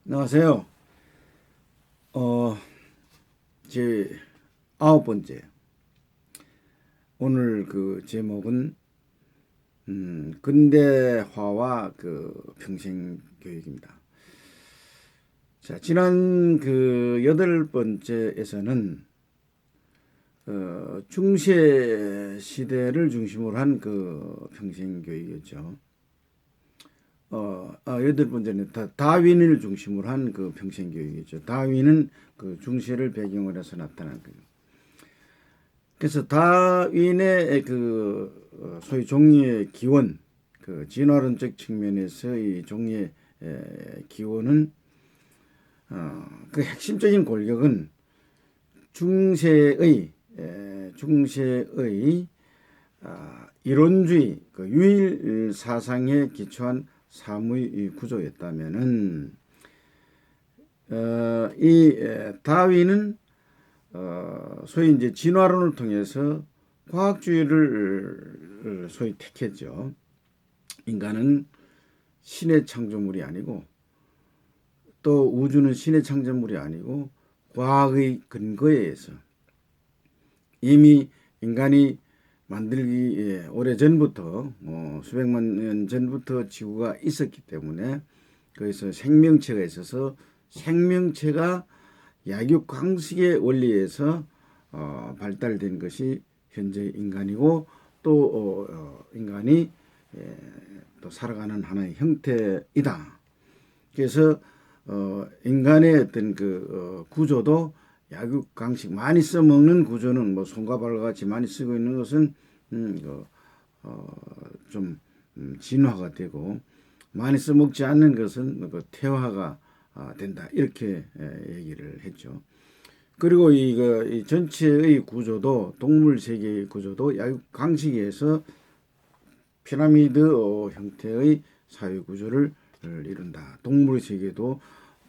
안녕하세요. 어, 제 9번째. 오늘 그 제목은 근대화와 그 평생 교육입니다. 자, 지난 그 8번째에서는 중세 시대를 중심으로 한 그 평생 교육이었죠. 8번째는 다윈을 중심으로 한 그 평생 교육이죠. 다윈은 그 중세를 배경으로 해서 나타난 거예요. 그래서 다윈의 그 소위 종리의 기원, 그 진화론적 측면에서 이 종리의 기원은 그 핵심적인 골격은 중세의 이론주의, 그 유일 사상에 기초한 사무의 구조였다면은 이 다윈은 소위 이제 진화론을 통해서 과학주의를 소위 택했죠. 인간은 신의 창조물이 아니고 또 우주는 신의 창조물이 아니고 과학의 근거에 의해서 이미 인간이 만들기 오래 전부터 수백만 년 전부터 지구가 있었기 때문에 거기서 생명체가 있어서 생명체가 약육강식의 원리에서 발달된 것이 현재 인간이고 또 인간이 또 살아가는 하나의 형태이다. 그래서 인간의 어떤 그 구조도 약육강식 많이 써먹는 구조는 뭐 손과 발과 같이 많이 쓰고 있는 것은 좀 진화가 되고 많이 써먹지 않는 것은 그 퇴화가 된다 이렇게 얘기를 했죠. 그리고 이 전체의 구조도 동물 세계의 구조도 약육강식에서 피라미드 형태의 사회 구조를 이룬다. 동물 세계도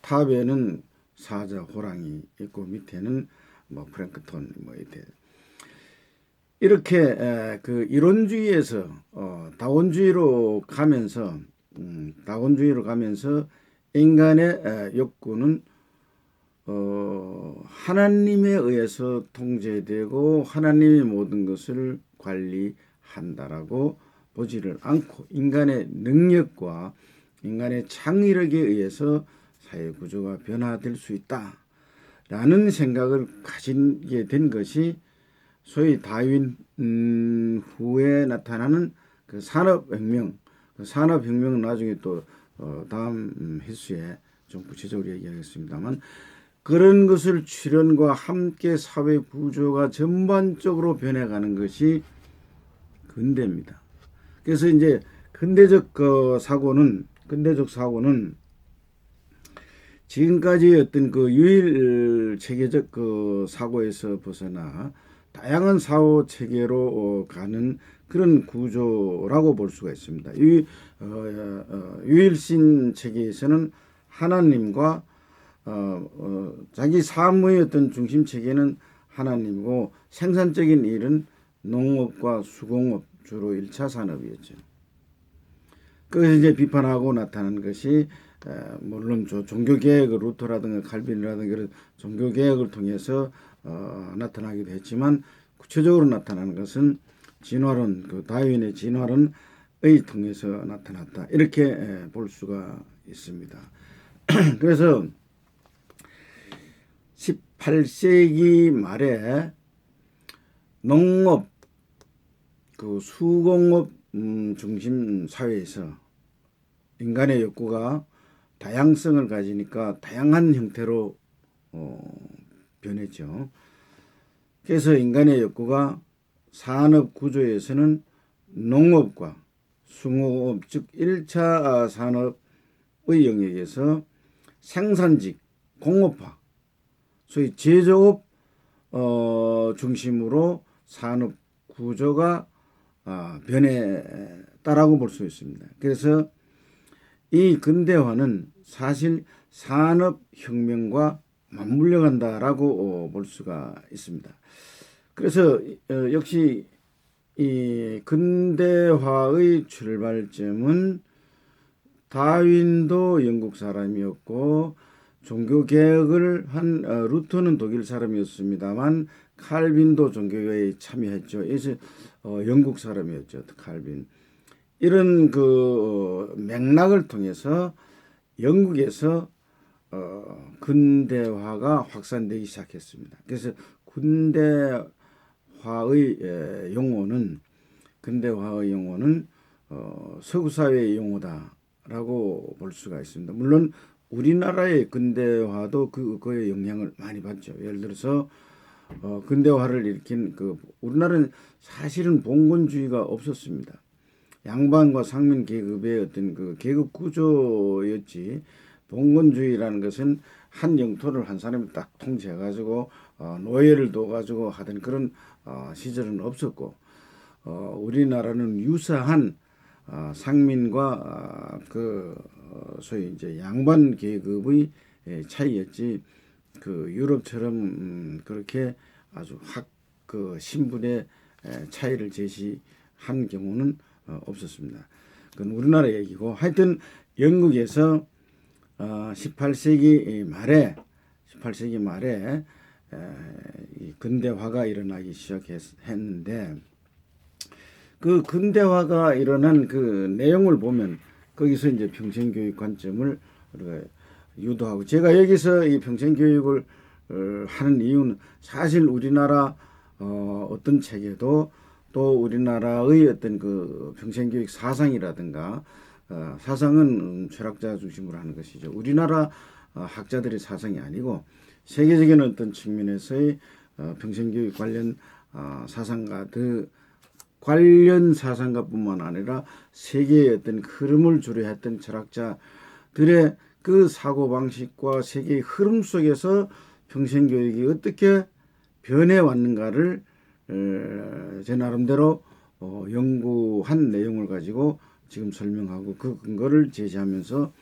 탑에는 사자, 호랑이 있고 밑에는 뭐 플랭크톤 뭐 이렇게 그 이론주의에서 다원주의로 가면서 인간의 욕구는 하나님에 의해서 통제되고 하나님이 모든 것을 관리한다라고 보지를 않고 인간의 능력과 인간의 창의력에 의해서 사회 구조가 변화될 수 있다라는 생각을 가지게 된 것이 소위 다윈 후에 나타나는 그 산업혁명. 그 산업혁명은 나중에 또 다음 횟수에 좀 구체적으로 얘기하겠습니다만 그런 것을 출현과 함께 사회 구조가 전반적으로 변해가는 것이 근대입니다. 그래서 이제 근대적 사고는 지금까지 어떤 그 유일 체계적 그 사고에서 벗어나 다양한 사고 체계로 가는 그런 구조라고 볼 수가 있습니다. 유일신 체계에서는 하나님과 자기 사무의 어떤 중심 체계는 하나님이고 생산적인 일은 농업과 수공업 주로 1차 산업이었죠. 그것을 이제 비판하고 나타난 것이 물론 종교개혁의 루터라든가 칼빈이라든가 이런 종교개혁을 통해서 나타나기도 했지만 구체적으로 나타나는 것은 진화론, 그 다윈의 진화론의 통해서 나타났다. 이렇게 볼 수가 있습니다. 그래서 18세기 말에 농업, 그 수공업 중심 사회에서 인간의 욕구가 다양성을 가지니까 다양한 형태로 변했죠. 그래서 인간의 욕구가 산업 구조에서는 농업과 수공업 즉 1차 산업의 영역에서 생산직, 공업화, 소위 제조업 중심으로 산업 구조가 변했다라고 볼 수 있습니다. 그래서 이 근대화는 사실 산업혁명과 맞물려 간다라고 볼 수가 있습니다. 그래서 역시 이 근대화의 출발점은 다윈도 영국 사람이었고 종교 개혁을 한 루터는 독일 사람이었습니다만 칼빈도 종교개혁에 참여했죠. 그래서 영국 사람이었죠. 칼빈. 이런 그 맥락을 통해서 영국에서 근대화가 확산되기 시작했습니다. 그래서 근대화의 용어는 서구 사회의 용어다라고 볼 수가 있습니다. 물론 우리나라의 근대화도 그거의 영향을 많이 받죠. 예를 들어서 근대화를 일으킨 우리나라는 사실은 봉건주의가 없었습니다. 양반과 상민 계급의 어떤 그 계급 구조였지, 봉건주의라는 것은 한 영토를 한 사람이 딱 통제해가지고 노예를 둬가지고 하던 그런 시절은 없었고, 우리나라는 유사한 상민과 소위 이제 양반 계급의 차이였지, 그 유럽처럼 그렇게 아주 신분의 차이를 제시한 경우는 없었습니다. 그건 우리나라 얘기고, 하여튼 영국에서 18세기 말에 이 근대화가 일어나기 시작했는데, 그 근대화가 일어난 그 내용을 보면 거기서 이제 평생교육 관점을 우리가 유도하고, 제가 여기서 이 평생교육을 하는 이유는 사실 우리나라 어떤 책에도 또 우리나라의 어떤 그 평생교육 사상이라든가 사상은 철학자 중심으로 하는 것이죠. 우리나라 학자들의 사상이 아니고 세계적인 어떤 측면에서의 평생교육 관련 사상가뿐만 아니라 세계의 어떤 흐름을 주류했던 철학자들의 그 사고방식과 세계의 흐름 속에서 평생교육이 어떻게 변해왔는가를 제 나름대로 연구한 내용을 가지고 지금 설명하고 그 근거를 제시하면서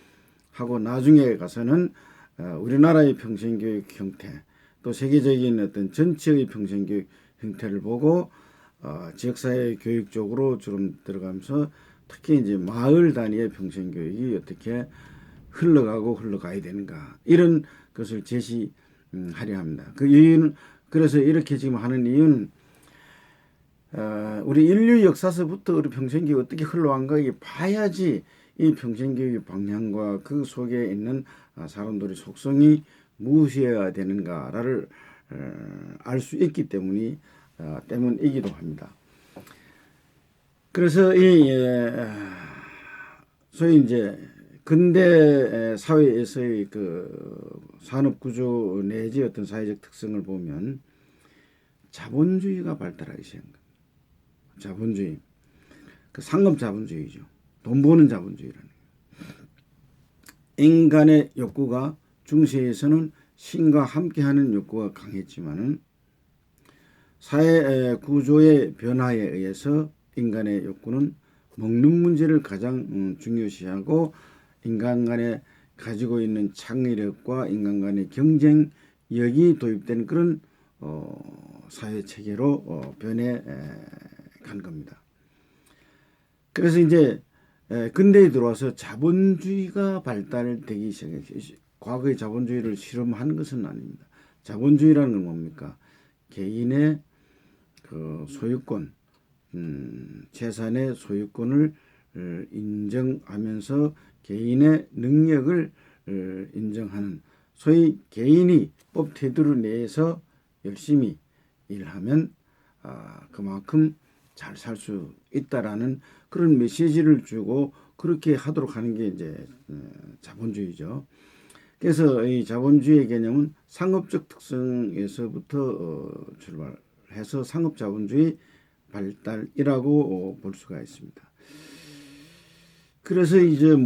하고, 나중에 가서는 우리나라의 평생교육 형태, 또 세계적인 어떤 전체의 평생교육 형태를 보고 지역사회 교육 쪽으로 좀 들어가면서 특히 이제 마을 단위의 평생교육이 어떻게 흘러가야 되는가, 이런 것을 제시하려 합니다. 그 이유는, 그래서 이렇게 지금 하는 이유는 우리 인류 역사서부터 우리 평생교육이 어떻게 흘러간가 이게 봐야지 이 평생교육의 방향과 그 속에 있는 사람들의 속성이 무엇이어야 되는가를 알 수 있기 때문이기도 합니다. 그래서 소위 이제 근대 사회에서의 그 산업 구조 내지 어떤 사회적 특성을 보면 자본주의가 발달하기 시작한 겁니다. 자본주의, 그 상업 자본주의죠. 돈 버는 자본주의라는 거예요. 인간의 욕구가 중세에서는 신과 함께하는 욕구가 강했지만은 사회 구조의 변화에 의해서 인간의 욕구는 먹는 문제를 가장 중요시하고, 인간 간에 가지고 있는 창의력과 인간 간의 경쟁력이 도입된 그런 사회 체계로 변해 간 겁니다. 그래서 이제 근대에 들어와서 자본주의가 발달되기 시작했어요. 과거의 자본주의를 실험한 것은 아닙니다. 자본주의라는 건 뭡니까? 개인의 그 소유권, 재산의 소유권을 인정하면서 개인의 능력을 인정하는, 소위 개인이 법 테두리 내에서 열심히 일하면 그만큼 잘 살 수 있다라는 그런 메시지를 주고 그렇게 하도록 하는 게 이제 자본주의죠. 그래서 이 자본주의 개념은 상업적 특성에서부터 출발해서 상업자본주의 발달이라고 볼 수가 있습니다. 그래서 이제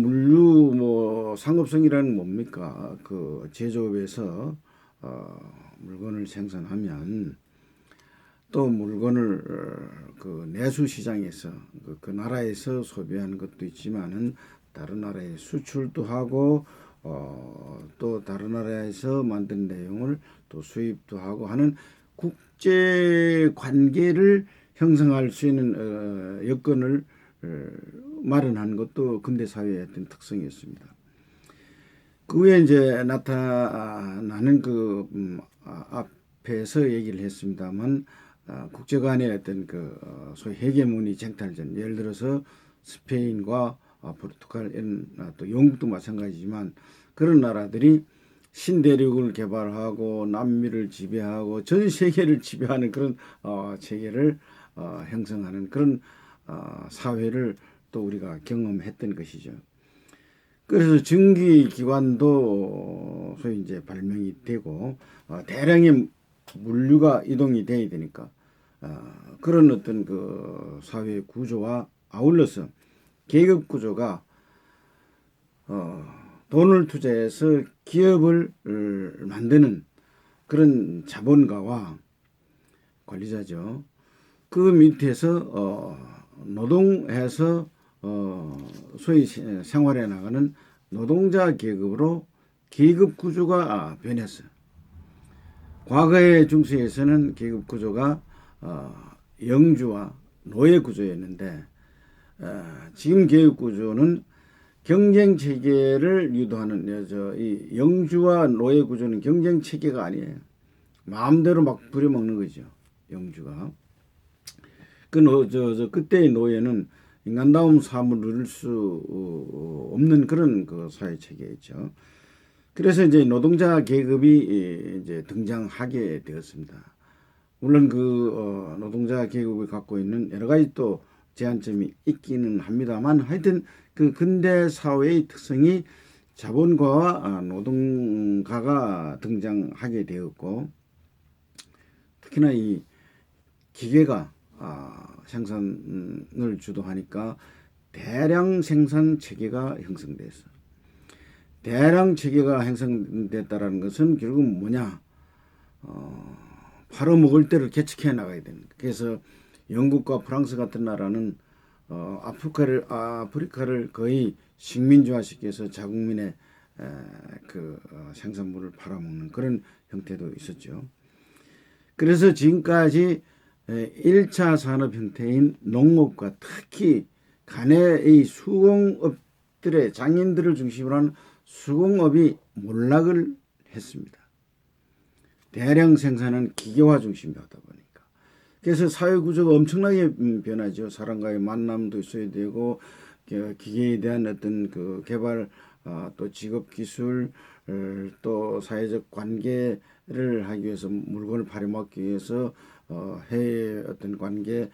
상업성이라는 뭡니까? 그 제조업에서 물건을 생산하면 또 물건을 그 내수 시장에서 그 나라에서 소비하는 것도 있지만은 다른 나라에 수출도 하고 또 다른 나라에서 만든 내용을 또 수입도 하고 하는 국제 관계를 형성할 수 있는 여건을 마련한 것도 근대 사회의 어떤 특성이었습니다. 그 후에 이제 나타나는 앞에서 얘기를 했습니다만 국제 간의 어떤 소위 헤게모니 쟁탈전, 예를 들어서 스페인과 포르투갈 이런 또 영국도 마찬가지지만 그런 나라들이 신대륙을 개발하고 남미를 지배하고 전 세계를 지배하는 그런 체계를 형성하는 그런 사회를 또 우리가 경험했던 것이죠. 그래서 증기기관도 소위 이제 발명이 되고 대량의 물류가 이동이 돼야 되니까 그런 어떤 사회 구조와 아울러서 계급 구조가 돈을 투자해서 기업을 만드는 그런 자본가와 관리자죠. 그 밑에서 노동해서 소위 생활해 나가는 노동자 계급으로 계급 구조가 변했어요. 과거의 중세에서는 계급 구조가 영주와 노예 구조였는데 지금 계급 구조는 경쟁 체계를 유도하는 이 영주와 노예 구조는 경쟁 체계가 아니에요. 마음대로 막 부려먹는 거죠. 영주가. 그때의 노예는 인간다움 삶을 누릴 수 없는 그런 사회 체계였죠. 그래서 이제 노동자 계급이 이제 등장하게 되었습니다. 물론 노동자 계급이 갖고 있는 여러 가지 또 제한점이 있기는 합니다만 하여튼 근대 사회의 특성이 자본가와 노동가가 등장하게 되었고 특히나 이 기계가 생산을 주도하니까 대량 생산 체계가 형성됐어요. 대량 체계가 형성됐다는 것은 결국은 뭐냐? 팔아먹을 때를 개척해 나가야 됩니다. 그래서 영국과 프랑스 같은 나라는 아프리카를 거의 식민지화시켜서 자국민의 생산물을 팔아먹는 그런 형태도 있었죠. 그래서 지금까지 1차 산업 형태인 농업과 특히 간의 수공업들의 장인들을 중심으로 하는 수공업이 몰락을 했습니다. 대량 생산은 기계화 중심이다 보니까. 그래서 사회 구조가 엄청나게 변하죠. 사람과의 만남도 있어야 되고 기계에 대한 어떤 개발, 또 직업 기술, 또 사회적 관계를 하기 위해서 물건을 팔아먹기 위해서 해외의 어떤 관계,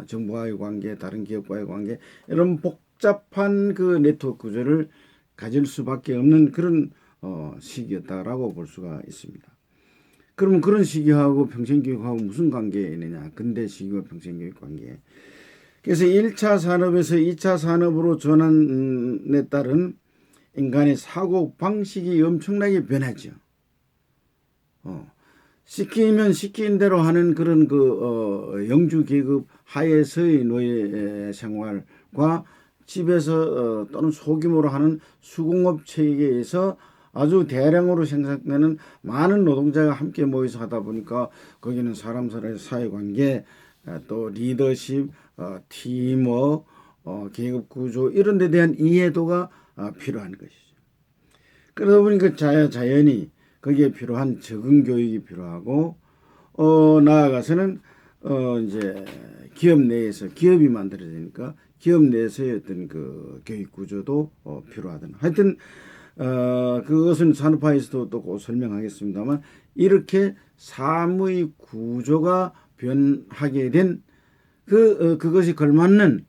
정부와의 관계, 다른 기업과의 관계 이런 복잡한 네트워크 구조를 가질 수밖에 없는 그런 시기였다라고 볼 수가 있습니다. 그러면 그런 시기하고 평생교육하고 무슨 관계가 있느냐? 근대 시기와 평생교육 관계. 그래서 1차 산업에서 2차 산업으로 전환에 따른 인간의 사고 방식이 엄청나게 변하죠. 시키면 시킨 대로 하는 그런 영주 계급 하에서의 노예 생활과 집에서 또는 소규모로 하는 수공업 체계에서 아주 대량으로 생산되는 많은 노동자가 함께 모여서 하다 보니까 거기는 사람들의 사회관계, 또 리더십, 팀워크, 계급 구조 이런 데 대한 이해도가 필요한 것이죠. 그러다 보니까 자연히 거기에 필요한 적응 교육이 필요하고 나아가서는 이제 기업 내에서 기업이 만들어지니까 기업 내에서의 어떤 교육 구조도 필요하다. 하여튼 그것은 산업화에서도 또 설명하겠습니다만 이렇게 삶의 구조가 변하게 된 그것이 걸맞는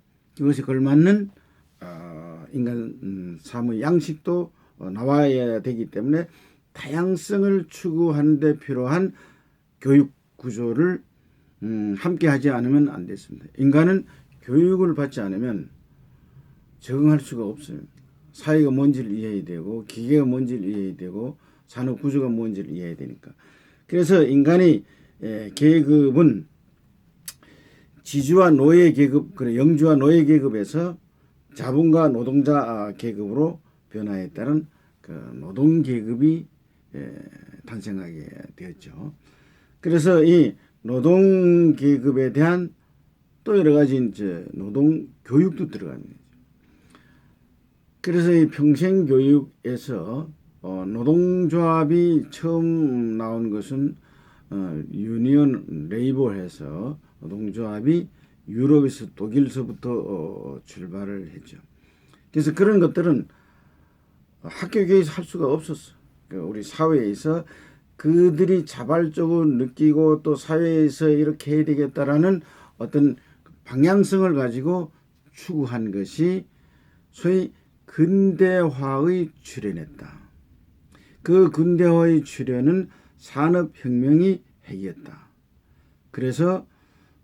인간 삶의 양식도 나와야 되기 때문에 다양성을 추구하는 데 필요한 교육 구조를 함께 하지 않으면 안 됐습니다. 인간은 교육을 받지 않으면 적응할 수가 없어요. 사회가 뭔지를 이해해야 되고 기계가 뭔지를 이해해야 되고 산업 구조가 뭔지를 이해해야 되니까. 그래서 인간의 계급은 지주와 노예 계급, 영주와 노예 계급에서 자본가 노동자 계급으로 변화했다는 노동 계급이 탄생하게 되었죠. 그래서 이 노동 계급에 대한 또 여러 가지 이제 노동 교육도 들어가는 거죠. 그래서 이 평생 교육에서 노동조합이 처음 나온 것은 유니언 레이버해서 노동조합이 유럽에서 독일서부터 출발을 했죠. 그래서 그런 것들은 학교 교육에서 할 수가 없었어. 우리 사회에서 그들이 자발적으로 느끼고 또 사회에서 이렇게 해야 되겠다라는 어떤 방향성을 가지고 추구한 것이 소위 근대화의 출현했다. 그 근대화의 출현은 산업혁명이 해결했다. 그래서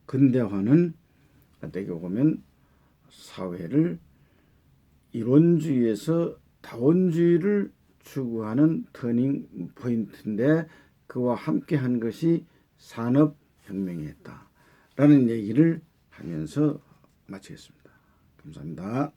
근대화는 어떻게 보면 사회를 이론주의에서 다원주의를 추구하는 터닝 포인트인데 그와 함께한 것이 산업혁명이었다. 라는 얘기를 하면서 마치겠습니다. 감사합니다.